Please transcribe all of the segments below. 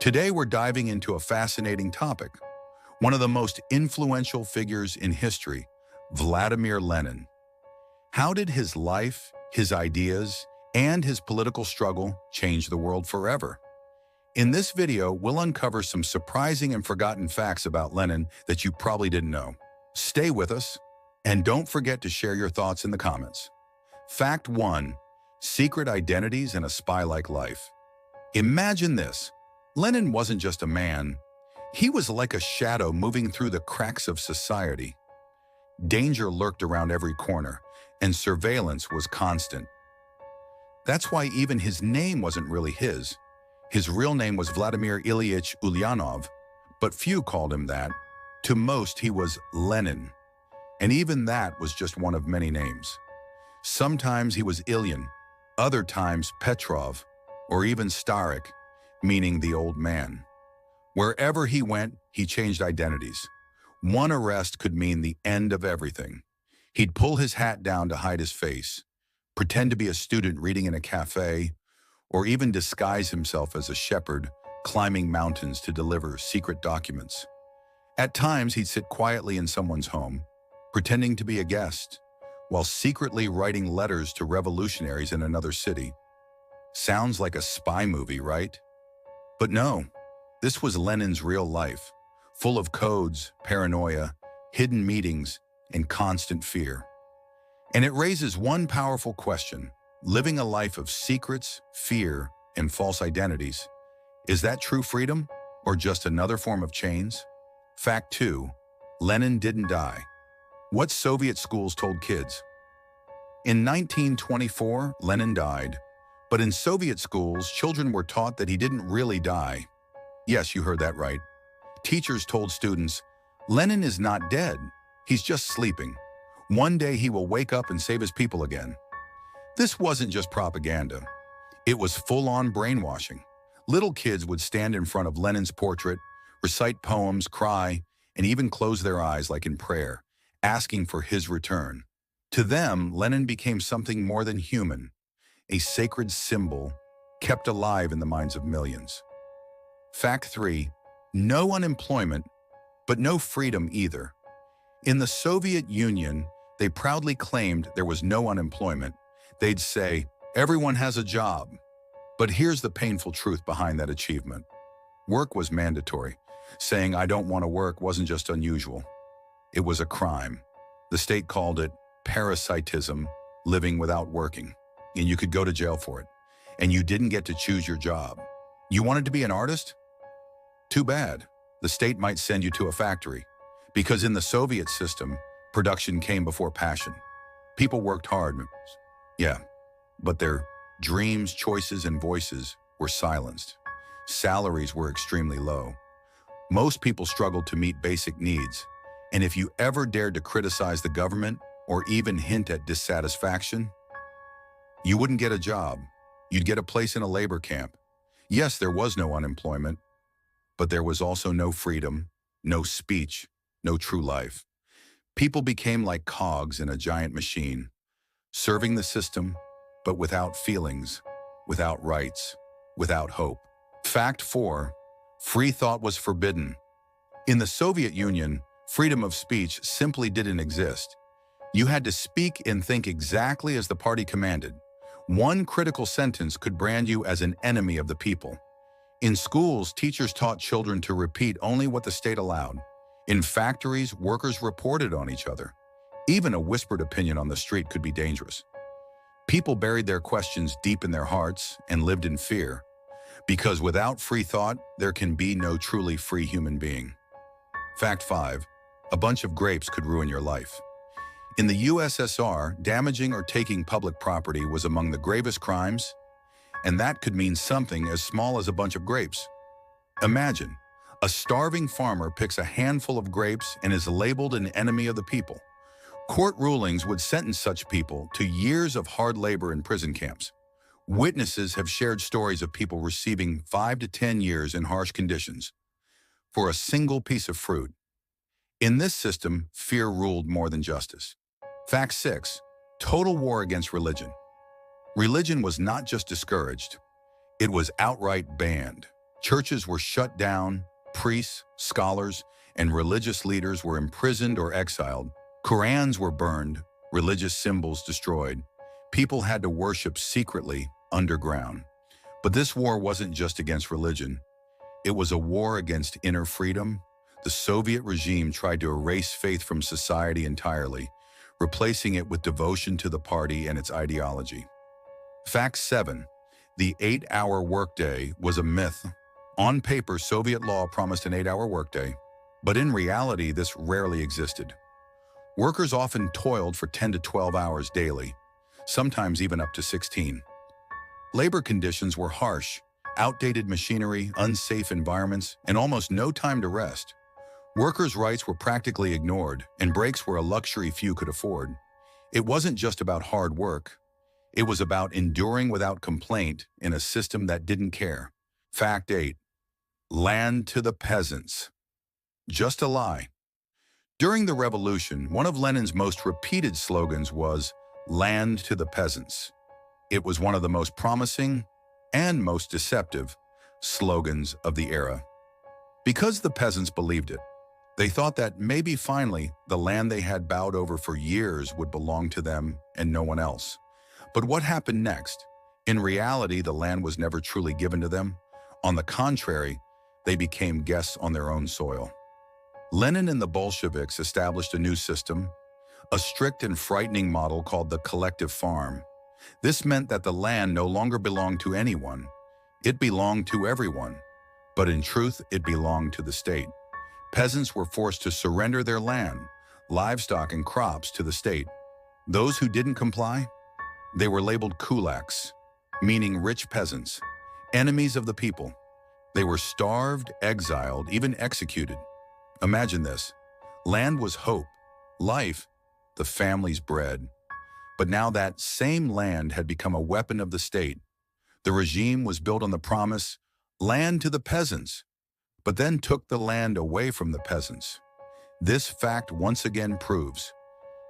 Today we're diving into a fascinating topic, one of the most influential figures in history, Vladimir Lenin. How did his life, his ideas, and his political struggle change the world forever? In this video, we'll uncover some surprising and forgotten facts about Lenin that you probably didn't know. Stay with us, and don't forget to share your thoughts in the comments. Fact 1. Secret identities and a spy-like life. Imagine this. Lenin wasn't just a man. He was like a shadow moving through the cracks of society. Danger lurked around every corner, and surveillance was constant. That's why even his name wasn't really his. His real name was Vladimir Ilyich Ulyanov, but few called him that. To most, he was Lenin, and even that was just one of many names. Sometimes he was Ilyin, other times Petrov, or even Starik, meaning the old man. Wherever he went, he changed identities. One arrest could mean the end of everything. He'd pull his hat down to hide his face, pretend to be a student reading in a cafe, or even disguise himself as a shepherd climbing mountains to deliver secret documents. At times, he'd sit quietly in someone's home, pretending to be a guest, while secretly writing letters to revolutionaries in another city. Sounds like a spy movie, right? But no, this was Lenin's real life, full of codes, paranoia, hidden meetings, and constant fear. And it raises one powerful question: living a life of secrets, fear, and false identities. Is that true freedom, or just another form of chains? Fact 2. Lenin didn't die. What Soviet schools told kids? In 1924, Lenin died. But in Soviet schools, children were taught that he didn't really die. Yes, you heard that right. Teachers told students, Lenin is not dead. He's just sleeping. One day he will wake up and save his people again. This wasn't just propaganda. It was full-on brainwashing. Little kids would stand in front of Lenin's portrait, recite poems, cry, and even close their eyes like in prayer, asking for his return. To them, Lenin became something more than human, a sacred symbol kept alive in the minds of millions. Fact 3. No unemployment, but no freedom either. In the Soviet Union, they proudly claimed there was no unemployment. They'd say, everyone has a job. But here's the painful truth behind that achievement. Work was mandatory. Saying I don't want to work wasn't just unusual. It was a crime. The state called it parasitism, living without working. And you could go to jail for it. And you didn't get to choose your job. You wanted to be an artist? Too bad. The state might send you to a factory. Because in the Soviet system, production came before passion. People worked hard. Yeah, but their dreams, choices, and voices were silenced. Salaries were extremely low. Most people struggled to meet basic needs. And if you ever dared to criticize the government or even hint at dissatisfaction, you wouldn't get a job. You'd get a place in a labor camp. Yes, there was no unemployment, but there was also no freedom, no speech, no true life. People became like cogs in a giant machine, serving the system, but without feelings, without rights, without hope. Fact 4. Free thought was forbidden. In the Soviet Union, freedom of speech simply didn't exist. You had to speak and think exactly as the party commanded. One critical sentence could brand you as an enemy of the people. In schools, teachers taught children to repeat only what the state allowed. In factories, workers reported on each other. Even a whispered opinion on the street could be dangerous. People buried their questions deep in their hearts and lived in fear. Because without free thought, there can be no truly free human being. Fact 5. A bunch of grapes could ruin your life. In the USSR, damaging or taking public property was among the gravest crimes, and that could mean something as small as a bunch of grapes. Imagine, a starving farmer picks a handful of grapes and is labeled an enemy of the people. Court rulings would sentence such people to years of hard labor in prison camps. Witnesses have shared stories of people receiving 5 to 10 years in harsh conditions for a single piece of fruit. In this system, fear ruled more than justice. Fact 6. Total war against religion. Religion was not just discouraged, it was outright banned. Churches were shut down, priests, scholars, and religious leaders were imprisoned or exiled. Qurans were burned, religious symbols destroyed. People had to worship secretly, underground. But this war wasn't just against religion. It was a war against inner freedom. The Soviet regime tried to erase faith from society entirely, replacing it with devotion to the party and its ideology. Fact 7. The 8-hour workday was a myth. On paper, Soviet law promised an 8-hour workday, but in reality, this rarely existed. Workers often toiled for 10 to 12 hours daily, sometimes even up to 16. Labor conditions were harsh, outdated machinery, unsafe environments, and almost no time to rest. Workers' rights were practically ignored, and breaks were a luxury few could afford. It wasn't just about hard work. It was about enduring without complaint in a system that didn't care. Fact 8. Land to the peasants. Just a lie. During the revolution, one of Lenin's most repeated slogans was, "Land to the peasants." It was one of the most promising and most deceptive slogans of the era. Because the peasants believed it, they thought that maybe finally the land they had bowed over for years would belong to them and no one else. But what happened next? In reality, the land was never truly given to them. On the contrary, they became guests on their own soil. Lenin and the Bolsheviks established a new system, a strict and frightening model called the collective farm. This meant that the land no longer belonged to anyone. It belonged to everyone. But in truth, it belonged to the state. Peasants were forced to surrender their land, livestock and crops to the state. Those who didn't comply, they were labeled kulaks, meaning rich peasants, enemies of the people. They were starved, exiled, even executed. Imagine this. Land was hope, life, the family's bread. But now that same land had become a weapon of the state. The regime was built on the promise, land to the peasants, but then took the land away from the peasants. This fact once again proves,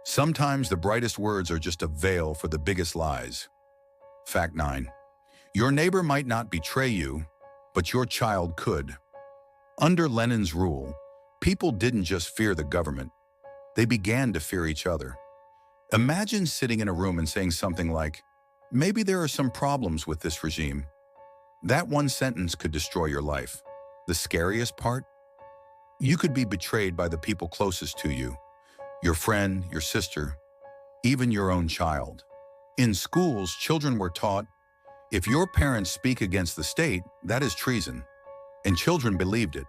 sometimes the brightest words are just a veil for the biggest lies. Fact 9. Your neighbor might not betray you, but your child could. Under Lenin's rule, people didn't just fear the government, they began to fear each other. Imagine sitting in a room and saying something like, "Maybe there are some problems with this regime." That one sentence could destroy your life. The scariest part? You could be betrayed by the people closest to you, your friend, your sister, even your own child. In schools, children were taught, if your parents speak against the state, that is treason. And children believed it.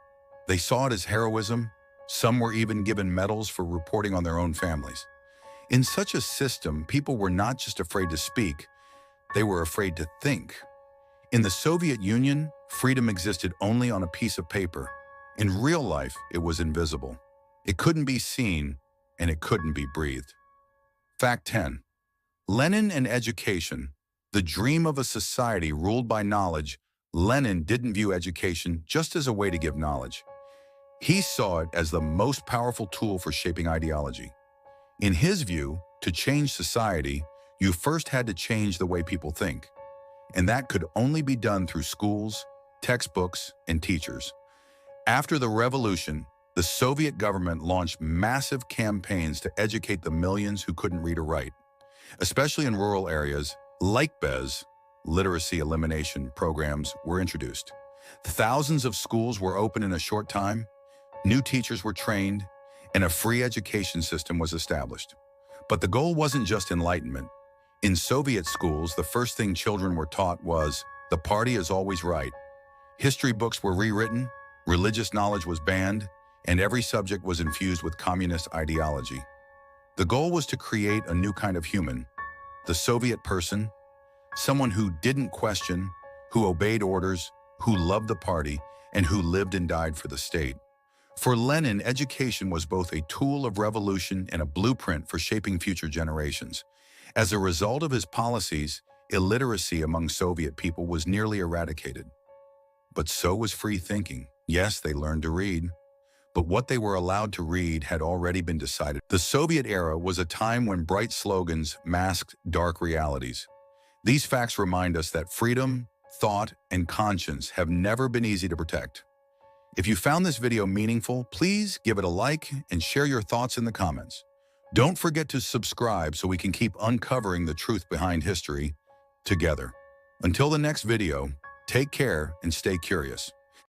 They saw it as heroism. Some were even given medals for reporting on their own families. In such a system, people were not just afraid to speak, they were afraid to think. In the Soviet Union, freedom existed only on a piece of paper. In real life, it was invisible. It couldn't be seen, and it couldn't be breathed. Fact 10. Lenin and education. The dream of a society ruled by knowledge, Lenin didn't view education just as a way to give knowledge. He saw it as the most powerful tool for shaping ideology. In his view, to change society, you first had to change the way people think. And that could only be done through schools, textbooks, and teachers. After the revolution, the Soviet government launched massive campaigns to educate the millions who couldn't read or write. Especially in rural areas, like BES, literacy elimination programs, were introduced. Thousands of schools were opened in a short time, new teachers were trained, and a free education system was established. But the goal wasn't just enlightenment. In Soviet schools, the first thing children were taught was, the party is always right. History books were rewritten, religious knowledge was banned, and every subject was infused with communist ideology. The goal was to create a new kind of human, the Soviet person, someone who didn't question, who obeyed orders, who loved the party, and who lived and died for the state. For Lenin, education was both a tool of revolution and a blueprint for shaping future generations. As a result of his policies, illiteracy among Soviet people was nearly eradicated. But so was free thinking. Yes, they learned to read, but what they were allowed to read had already been decided. The Soviet era was a time when bright slogans masked dark realities. These facts remind us that freedom, thought, and conscience have never been easy to protect. If you found this video meaningful, please give it a like and share your thoughts in the comments. Don't forget to subscribe so we can keep uncovering the truth behind history together. Until the next video, take care and stay curious.